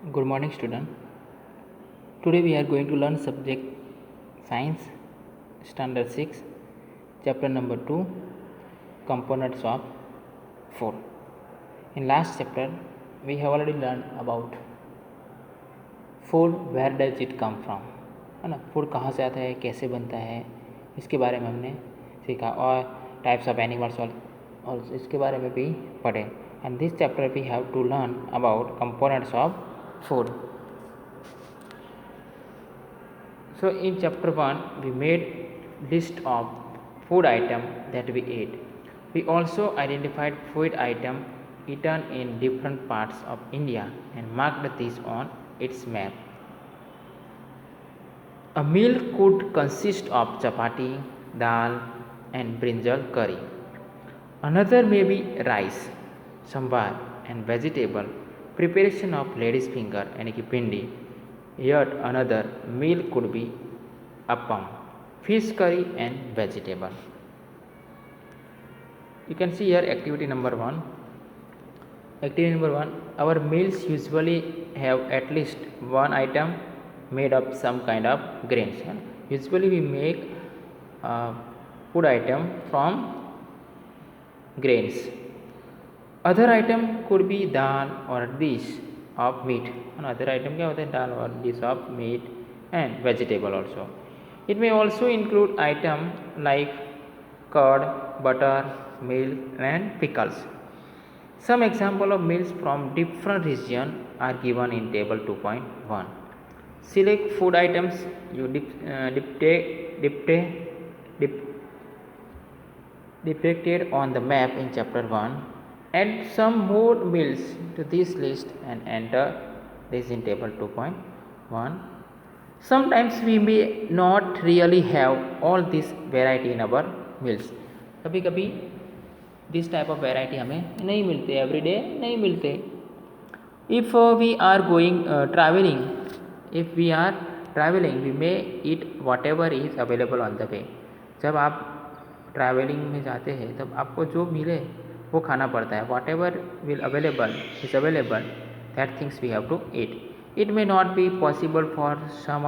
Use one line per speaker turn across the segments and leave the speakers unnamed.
Good morning, student. Today we are going to learn subject Science, Standard 6, Chapter number 2, Components of Food. In last chapter, we have already learned about food, where does it come from, है ना. Food कहाँ से आता है, कैसे बनता है, इसके बारे में हमने सीखा. और टाइप्स ऑफ एनिमल्स और इसके बारे में भी पढ़े. And this chapter we have to learn about components of food. So in chapter 1 we made list of food item that we ate. We also identified food item eaten in different parts of India and marked this on its map. A meal could consist of chapati, dal and brinjal curry. Another may be rice, sambar and vegetable preparation of lady's finger यानी कि भिंडी. Yet another meal could be appam, fish curry and vegetable. You can see here activity number 1. Activity number 1, our meals usually have at least one item made of some kind of grains. Usually we make food item from grains. Other item could be dal or dish of meat. Another item क्या होता है, दाल और dish of meat and vegetable also. It may also include item like curd, butter, milk and pickles. Some example of meals from different region are given in table 2.1. Select food items you depicted on the map in chapter 1. Add some more meals to this list and enter this in table 2.1. Sometimes we may not really have all this variety in our meals. कभी कभी this type of variety हमें नहीं मिलते, everyday नहीं मिलते. If we are going travelling we may eat whatever is available on the way. जब आप travelling में जाते हैं तब आपको जो मिले वो खाना पड़ता है. Whatever will is available that things we have to eat. It may not be possible for some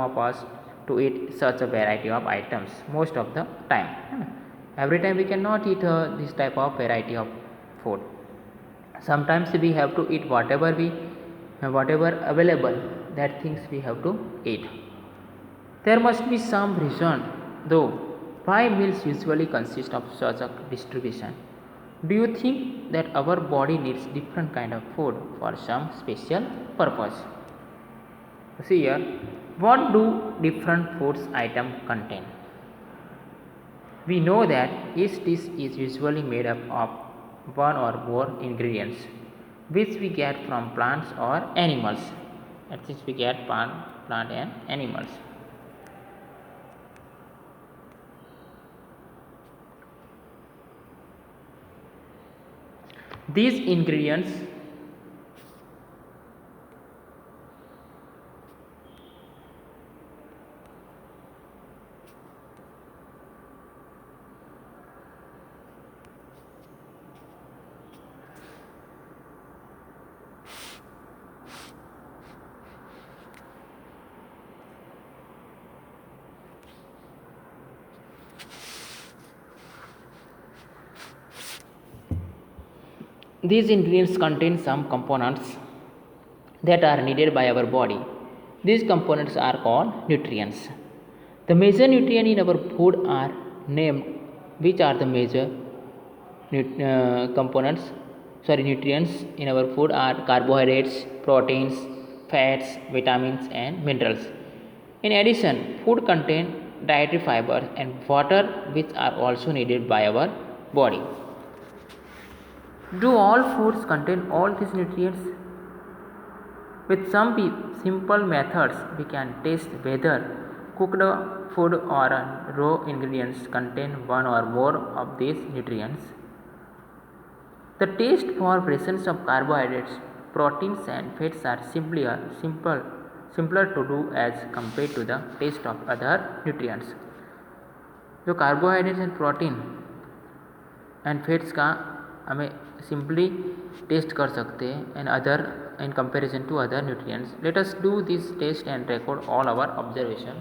of us to eat such a variety of items most of the time. Every time we cannot eat this type of variety of food. Sometimes we have to eat whatever available, that things we have to eat. There must be some reason though why meals usually consist of such a distribution. Do you think that our body needs different kind of food for some special purpose? See here, what do different foods item contain? We know that each dish is usually made up of one or more ingredients which we get from plants or animals. That is, we get plant and animals. These ingredients contain some components that are needed by our body. These components are called nutrients. The major nutrients in our food are named. Which are the major nutrients in our food are carbohydrates, proteins, fats, vitamins and minerals. In addition, food contain dietary fibers and water which are also needed by our body. Do all foods contain all these nutrients? With some simple methods, we can test whether cooked food or raw ingredients contain one or more of these nutrients. The test for presence of carbohydrates, proteins and fats are simpler to do as compared to the test of other nutrients. जो carbohydrates and protein and fats का हमें simply test कर सकते हैं and other in comparison to other nutrients. Let us do this test and record all our observation.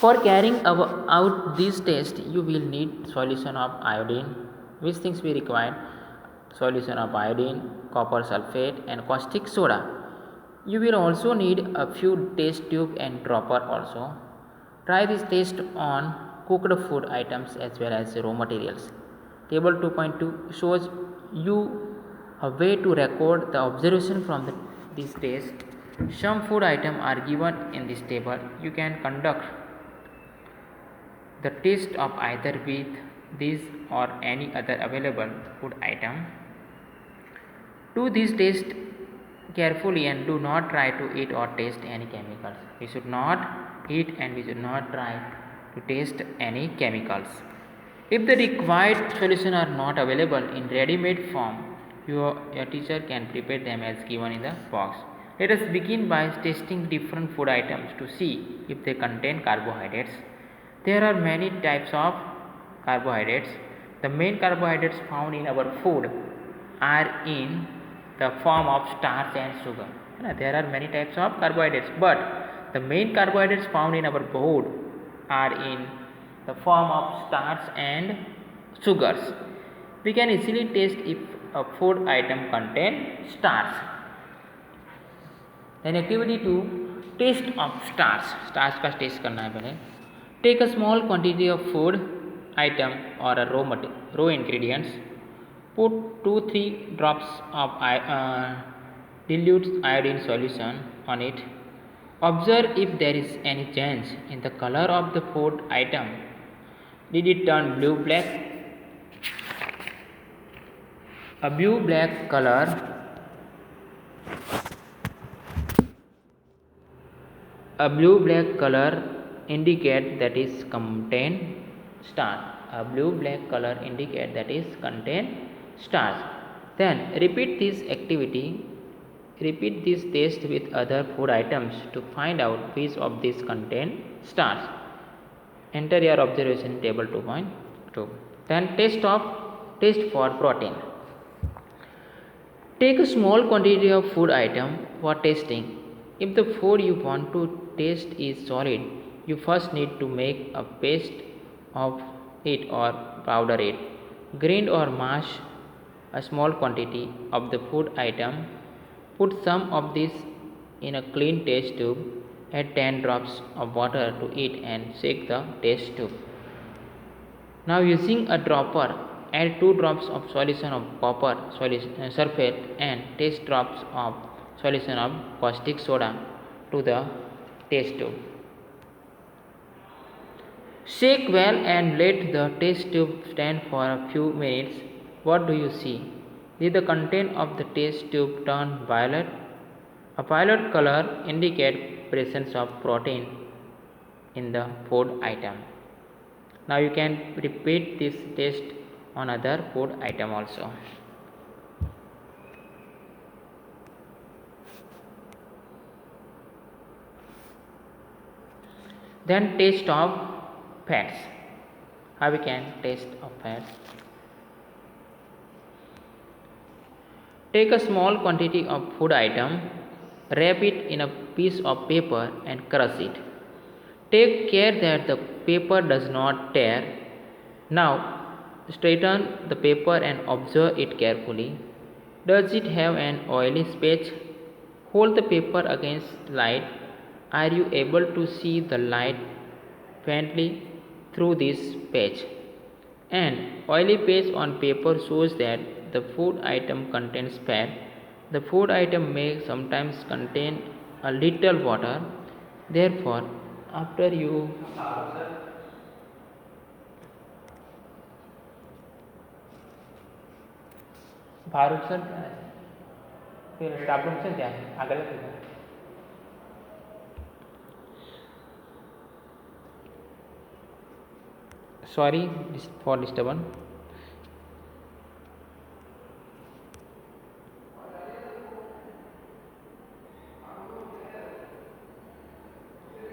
For carrying out this test, you will need solution of iodine. Which things we require? Solution of iodine, copper sulfate and caustic soda. You will also need a few test tube and dropper also. Try this test on cooked food items as well as raw materials. Table 2.2 shows you a way to record the observation from this test. Some food items are given in this table. You can conduct the test of either with this or any other available food item. Do this test carefully and do not try to eat or taste any chemicals. We should not eat and we should not try to taste any chemicals. If the required solution are not available in ready-made form, your teacher can prepare them as given in the box. Let us begin by testing different food items to see if they contain carbohydrates. There are many types of carbohydrates. The main carbohydrates found in our food are in the form of starch and sugar. There are many types of carbohydrates, but the main carbohydrates found in our food are in the form of starch and sugars. We can easily test if a food item contains starch. Then activity 2, taste of starch. Starch का test करना है पहले. Take a small quantity of food item or a raw ingredients. Put 2-3 drops of dilute iodine solution on it. Observe if there is any change in the color of the food item. Did it turn blue-black? A blue-black color indicate that is contain starch. A blue-black color indicate that is contain starch. Then repeat this activity. Repeat this test with other food items to find out which of these contain starch. Enter your observation table 2.2. Then test for protein. Take a small quantity of food item for testing. If the food you want to taste is solid, you first need to make a paste of it or powder it. Grind or mash a small quantity of the food item. Put some of this in a clean test tube. Add 10 drops of water to it and shake the test tube. Now using a dropper, add 2 drops of solution of copper sulfate and test drops of solution of caustic soda to the test tube. Shake well and let the test tube stand for a few minutes. What do you see? Did the content of the test tube turn violet? A violet color indicates presence of protein in the food item. Now you can repeat this test on other food item also. Then taste of fats. How we can taste of fats? Take a small quantity of food item, wrap it in a piece of paper and crush it. Take care that the paper does not tear. Now straighten the paper and observe it carefully. Does it have an oily patch? Hold the paper against light. Are you able to see the light faintly through this patch? An oily patch on paper shows that the food item contains fat. The food item may sometimes contain a little water. Therefore, after you Farooq sir फिर staff room से क्या आगे sorry for disturbance.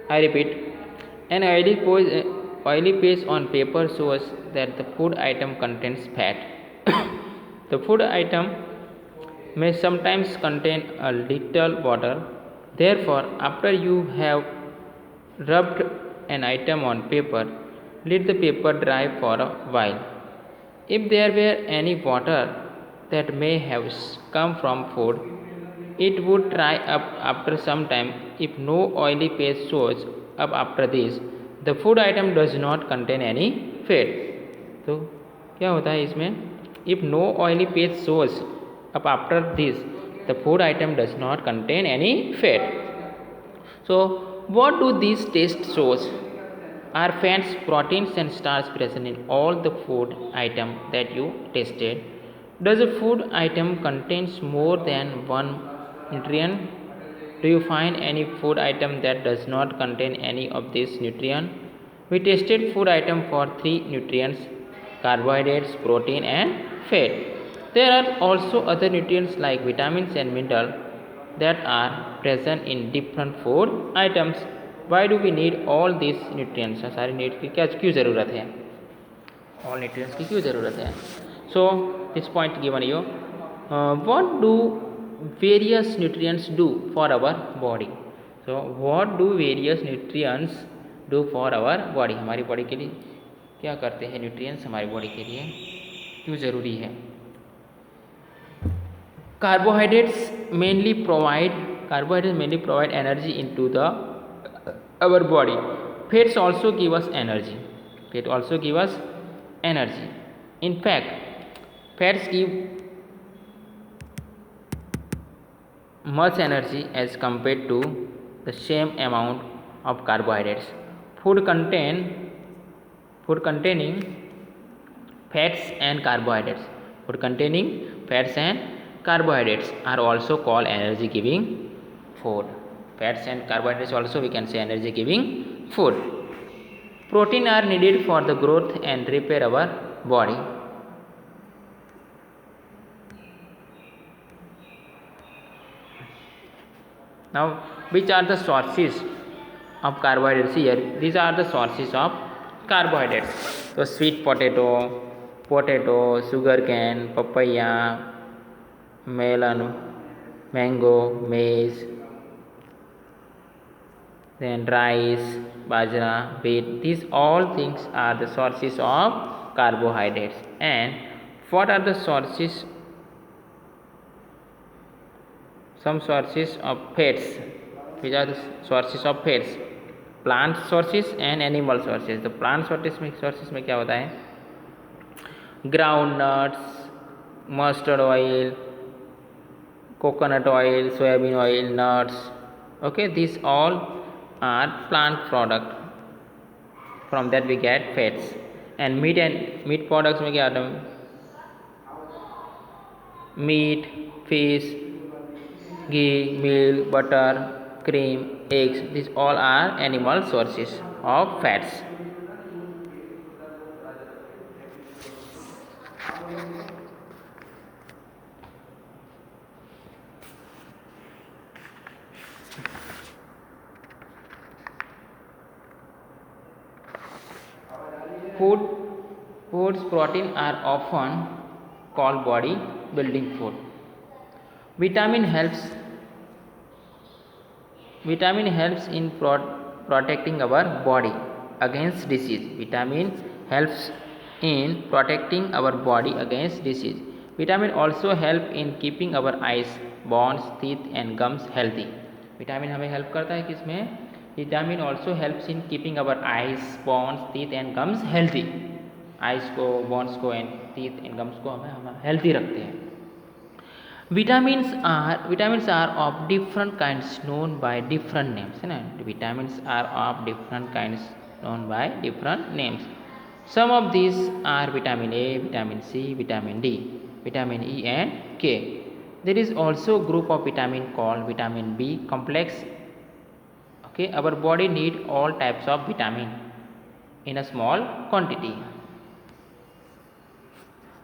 I repeat, an oily page on paper shows that the food item contains fat. The food item may sometimes contain a little water. Therefore, after you have rubbed an item on paper, let the paper dry for a while. If there were any water that may have come from food, it would dry up after some time. If no oily paste shows up after this, the food item does not contain any fat. तो क्या होता है इसमें? If no oily paste shows up after this, the food item does not contain any fat. So what do these tests shows? Are fats, proteins and starch present in all the food item that you tested? Does a food item contains more than one nutrient? Do you find any food item that does not contain any of these nutrients? We tested food item for 3 nutrients: carbohydrates, protein and fat. There are also other nutrients like vitamins and minerals that are present in different food items. Why do we need all these nutrients? सारे nutrients की क्या क्यों ज़रूरत है? All nutrients की क्यों ज़रूरत है? So this point given you. What do various nutrients do for our body? So what do various nutrients do for our body? हमारी बॉडी के लिए क्या करते हैं nutrients हमारी बॉडी के लिए क्यों ज़रूरी है? Carbohydrates mainly provide energy into our body. Fats also give us energy. In fact, fats give much energy as compared to the same amount of carbohydrates. Food containing fats and carbohydrates are also called energy giving food. Fats and carbohydrates also we can say energy giving food. Protein are needed for the growth and repair our body. Now, which are the sources of carbohydrates here? These are the sources of carbohydrates. So sweet potato, sugarcane, papaya, melon, mango, maize, then rice, bajra, wheat. These all things are the sources of carbohydrates. And what are the sources? Some sources of fats. Which are the sources of fats? Plant sources and animal sources. The plant sources में क्या होता है? Groundnuts, mustard oil, coconut oil, soybean oil, nuts. Okay, these all are plant product. From that we get fats. And meat products में क्या आता है? Meat, fish, ghee, milk, butter, cream, eggs. These all are animal sources of fats. Food's protein are often called body building food. Vitamin helps in protecting our body against disease. Vitamin helps in protecting our body against disease. Vitamin also help in keeping our eyes, bones, teeth and gums healthy. Vitamin हमें help करता है किसमें? Vitamin also helps in keeping our eyes, bones, teeth and gums healthy. Eyes को, bones को and teeth and gums को हमें healthy रखते हैं. Vitamins are of different kinds known by different names. Vitamins are of different kinds known by different names. Some of these are vitamin A, vitamin C, vitamin D, vitamin E and K. There is also a group of vitamin called vitamin B complex. Okay, our body need all types of vitamin in a small quantity.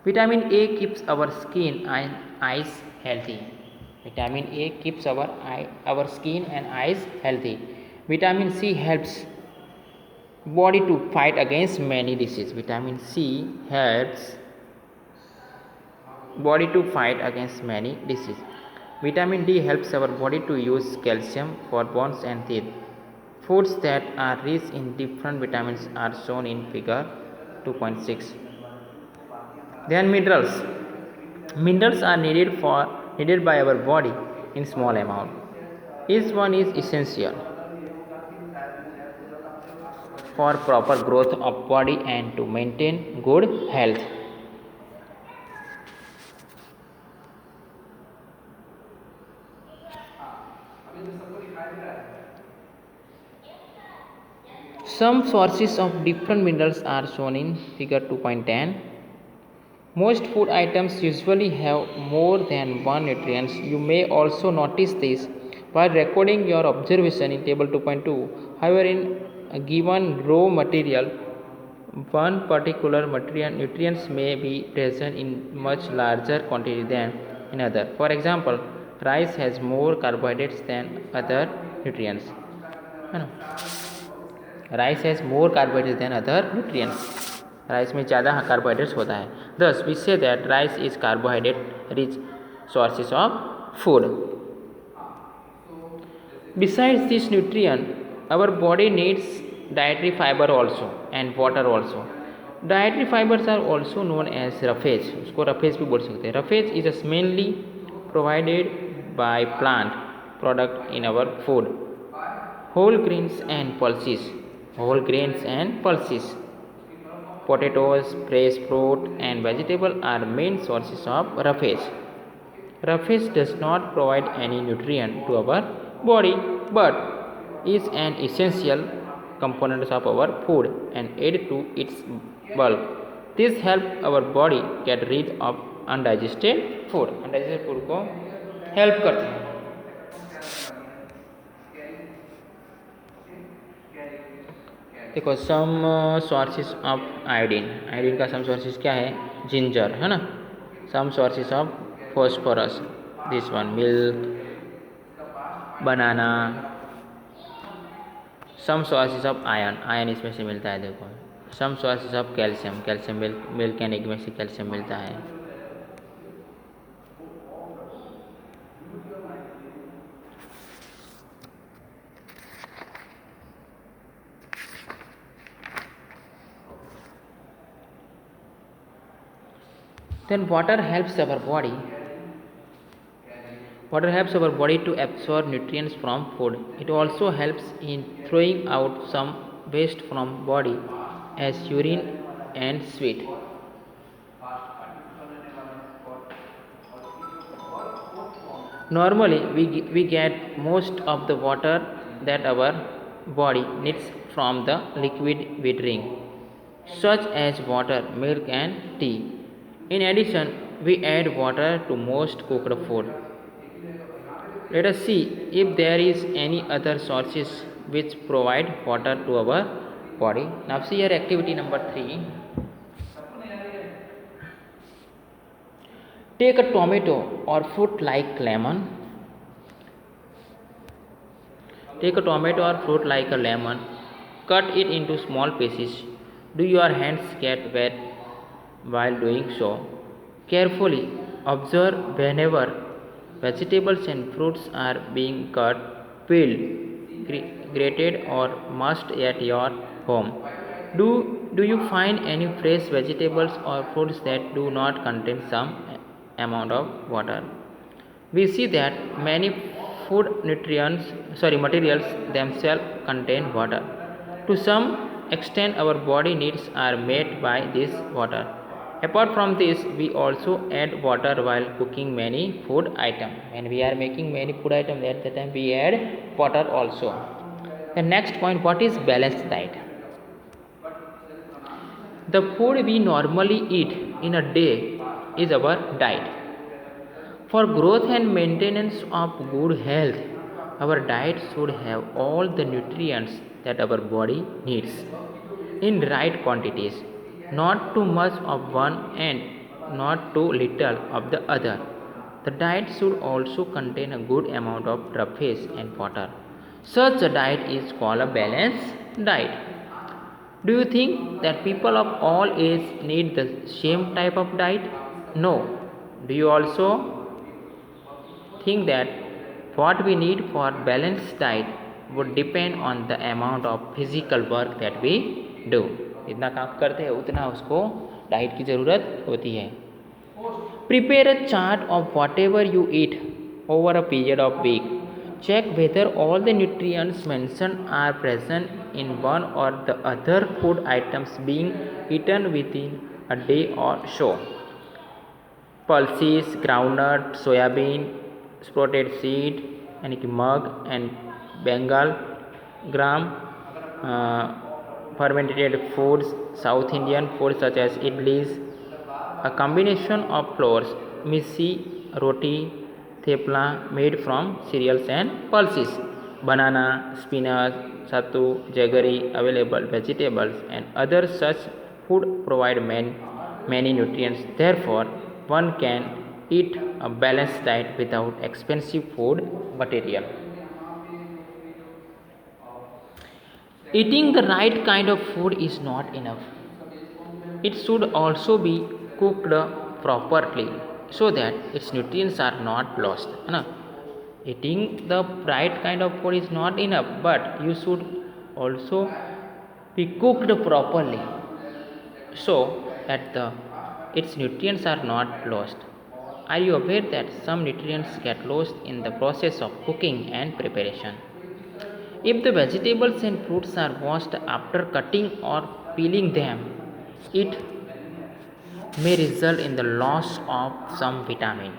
Vitamin A keeps our skin and eyes healthy. Vitamin A keeps our skin and eyes healthy. Vitamin C helps body to fight against many diseases. Vitamin C helps body to fight against many diseases. Vitamin D helps our body to use calcium for bones and teeth. Foods that are rich in different vitamins are shown in figure 2.6. Then minerals. Minerals are needed by our body in small amount. Each one is essential for proper growth of body and to maintain good health. Some sources of different minerals are shown in figure 2.10. Most food items usually have more than one nutrients. You may also notice this while recording your observation in table 2.2. However, in a given raw material, one particular material nutrients may be present in much larger quantity than another. For example, rice has more carbohydrates than other nutrients. Rice has more carbohydrates than other nutrients. Rice में ज़्यादा carbohydrates होता है. Thus we say that rice is carbohydrate rich sources of food. Besides this nutrient, our body needs dietary fiber also and water also. Dietary fibers are also known as roughage. उसको roughage भी बोल सकते हैं. Roughage is mainly provided by plant product in our food. Whole grains and pulses. Whole grains and pulses. Potatoes, fresh fruit and vegetable are main sources of roughage. Roughage does not provide any nutrient to our body but is an essential component of our food and aid to its bulk. This helps our body get rid of undigested food. Undigested food को help करते हैं. देखो some sources of iodine. Iodine का some sources क्या है? Ginger है ना. Some sources of phosphorus, this one milk, banana. Some sources of iron. Iron इसमें से मिलता है. देखो some sources of calcium. Calcium milk and egg में से कैल्शियम मिलता है. Then water helps our body. Water helps our body to absorb nutrients from food. It also helps in throwing out some waste from body as urine and sweat. Normally, we get most of the water that our body needs from the liquid we drink, such as water, milk, and tea. In addition, we add water to most cooked food. Let us see if there is any other sources which provide water to our body. Now see here activity number 3. Take a tomato or fruit like lemon. Take a tomato or fruit like a lemon. Cut it into small pieces. Do your hands get wet while doing so? Carefully observe whenever vegetables and fruits are being cut, peeled, grated or mashed at your home. Do you find any fresh vegetables or fruits that do not contain some amount of water? We see that many food materials themselves contain water. To some extent our body needs are met by this water. Apart from this, we also add water while cooking many food items. When we are making many food items, at the time we add water also. The next point, what is balanced diet? The food we normally eat in a day is our diet. For growth and maintenance of good health, our diet should have all the nutrients that our body needs in right quantities. Not too much of one and not too little of the other. The diet should also contain a good amount of roughage and water. Such a diet is called a balanced diet. Do you think that people of all ages need the same type of diet? No. Do you also think that what we need for balanced diet would depend on the amount of physical work that we do? जितना काम करते हैं उतना उसको diet की ज़रूरत होती है. Prepare a chart of whatever you eat over a period of week. Check whether all the nutrients mentioned are present in one or the other food items being eaten within a day or so. Pulses, groundnut, soybean, sprouted seed, यानी कि mug and Bengal gram, fermented foods, South Indian foods such as idlis, a combination of flours, missi, roti, thepla made from cereals and pulses, banana, spinach, sattu, jaggery, available vegetables and other such food provide many nutrients. Therefore, one can eat a balanced diet without expensive food material. Eating the right kind of food is not enough. It should also be cooked properly so that its nutrients are not lost. है ना? Eating the right kind of food is not enough, but you should also be cooked properly so that its nutrients are not lost. Are you aware that some nutrients get lost in the process of cooking and preparation? If the vegetables and fruits are washed after cutting or peeling them, it may result in the loss of some vitamin.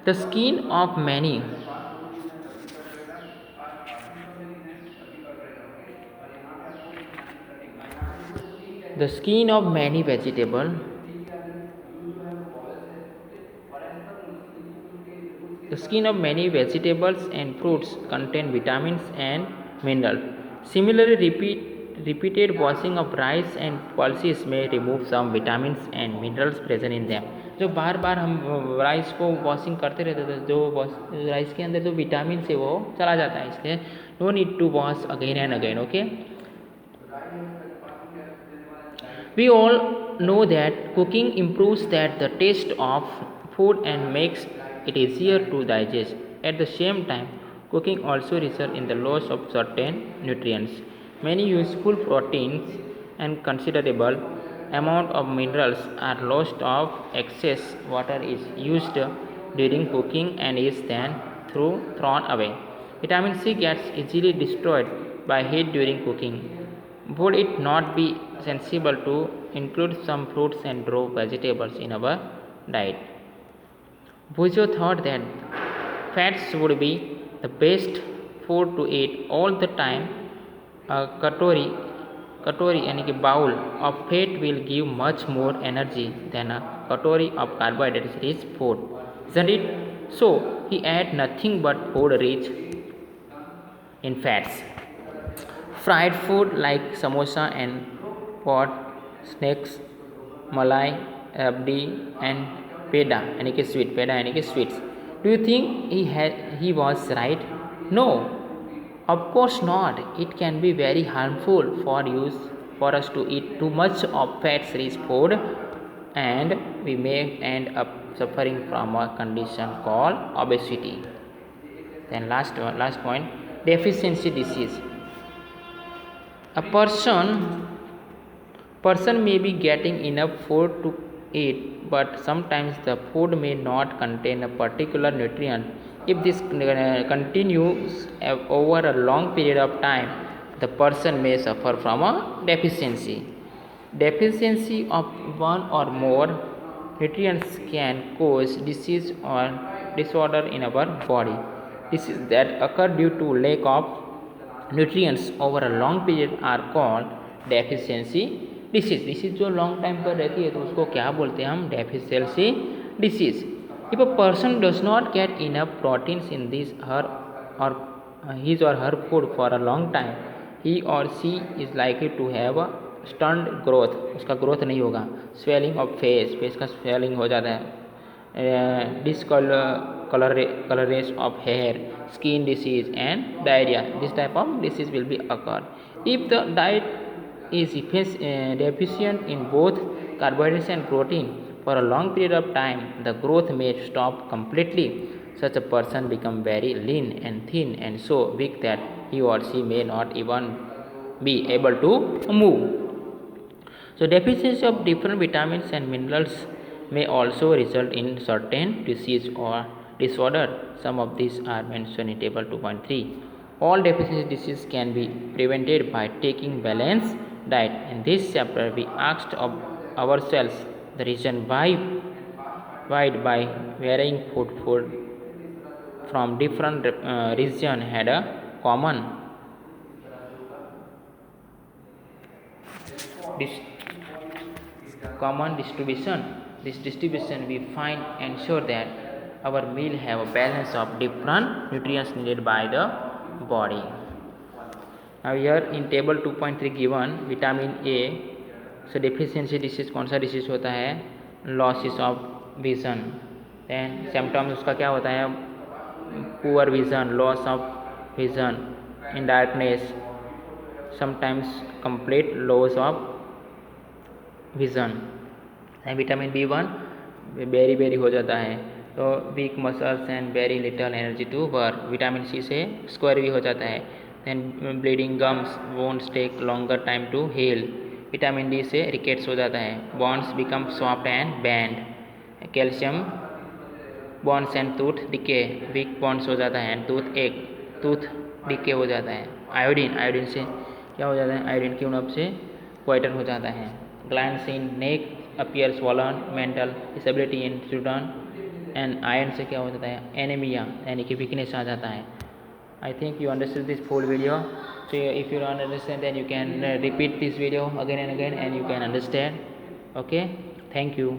The skin of many vegetables and fruits contain vitamins and minerals. Similarly, repeated washing of rice and pulses may remove some vitamins and minerals present in them. जो बार बार हम rice को washing करते रहते थे, जो rice के अंदर जो विटामिन है वो चला जाता है, इसलिए no need to wash again and again. Okay, we all know that cooking improves the taste of food and makes it easier to digest. At the same time, cooking also results in the loss of certain nutrients. Many useful proteins and considerable amount of minerals are lost if excess water is used during cooking and is then thrown away. Vitamin C gets easily destroyed by heat during cooking. Would it not be sensible to include some fruits and raw vegetables in our diet? Buzio thought that fats would be the best food to eat all the time. A katori यानी कि bowl of fat will give much more energy than a katori of carbohydrates rich food, isn't it? So he ate nothing but food rich in fats. Fried food like samosa and pot snacks, malai, rabdi and peda यानी कि sweets. Do you think he was right? No, of course not. It can be very harmful for us to eat too much of fat-rich food, and we may end up suffering from a condition called obesity. Then last point, deficiency disease. A person may be getting enough food to eat, but sometimes the food may not contain a particular nutrient. If this continues over a long period of time, the person may suffer from a deficiency. Deficiency of one or more nutrients can cause disease or disorder in our body. Diseases that occur due to lack of nutrients over a long period are called deficiency disease जो long time पर रहती है तो उसको क्या बोलते हैं हम? Deficiency disease. If a person does not get enough proteins in his or her food for a long time, he or she is likely to have a stunted growth. उसका ग्रोथ नहीं होगा. Swelling of face का swelling हो जाता है. Discoloration of hair, skin disease and diarrhea. This type of disease will be occur. If the diet is deficient in both carbohydrates and protein for a long period of time, the growth may stop completely. Such a person become very lean and thin and so weak that he or she may not even be able to move. So deficiency of different vitamins and minerals may also result in certain disease or disorder. Some of these are mentioned in table 2.3. All deficiency diseases can be prevented by taking balanced diet. In this chapter, we asked of ourselves the reason why by varying food from different region had a dis- common distribution. This distribution we find ensure that our meal have a balance of different nutrients needed by the body. Now here in table 2.3 given vitamin A, so deficiency disease कौन सा disease होता है? Losses of vision. Then symptoms उसका क्या होता है? Poor vision, loss of vision in darkness, sometimes complete loss of vision. Vitamin B1 बेरी हो जाता है तो weak muscles and very little energy to work. Vitamin C से स्क्वायर भी हो जाता है. Then bleeding gums, bones take longer time to heal. Vitamin D से रिकेट्स हो जाता है. Bones become soft and bend. Calcium bones and tooth decay, weak bones हो जाता है. टूथ डिके हो जाता है. आयोडीन से क्या हो जाता है? आयोडीन की उणप से क्वाइटर हो जाता है. Glands in neck appear swollen, mental disability in children. And iron से क्या हो जाता है? एनीमिया यानी कि वीकनेस आ जाता है. I think you understood this full video. So if you don't understand, then you can repeat this video again and again and you can understand. Okay, thank you.